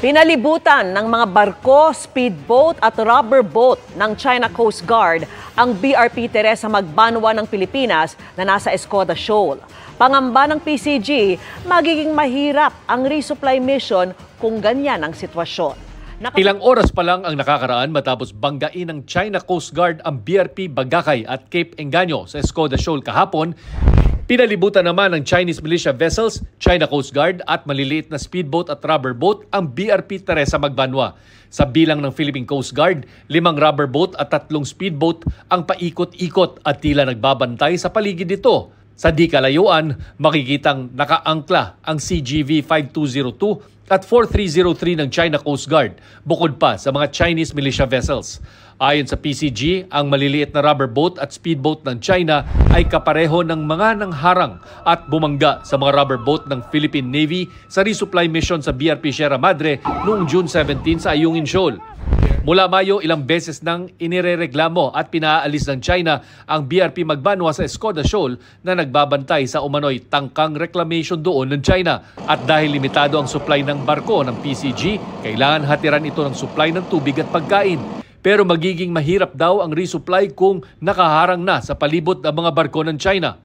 Pinalibutan ng mga barko, speedboat at rubber boat ng China Coast Guard ang BRP Teresa Magbanwa ng Pilipinas na nasa Escoda Shoal. Pangamba ng PCG, magiging mahirap ang resupply mission kung ganyan ang sitwasyon. Ilang oras pa lang ang nakakaraan matapos banggain ng China Coast Guard ang BRP Bagakay at Cape Engaño sa Escoda Shoal kahapon. Pinalibutan naman ng Chinese militia vessels, China Coast Guard at maliliit na speedboat at rubber boat ang BRP Teresa Magbanwa. Sa bilang ng Philippine Coast Guard, 5 rubber boat at 3 speedboat ang paikot-ikot at tila nagbabantay sa paligid nito. Sa di kalayuan, makikitang nakaangkla ang CGV 5202 at 4303 ng China Coast Guard, bukod pa sa mga Chinese militia vessels. Ayon sa PCG, ang maliliit na rubber boat at speedboat ng China ay kapareho ng mga nangharang at bumangga sa mga rubber boat ng Philippine Navy sa resupply mission sa BRP Sierra Madre noong June 17 sa Ayungin Shoal. Mula Mayo, ilang beses nang inirereklamo at pinaalis ng China ang BRP Magbanwa sa Escoda Shoal na nagbabantay sa umano'y tangkang reclamation doon ng China. At dahil limitado ang supply ng barko ng PCG, kailangan hatiran ito ng supply ng tubig at pagkain. Pero magiging mahirap daw ang resupply kung nakaharang na sa palibot ng mga barko ng China.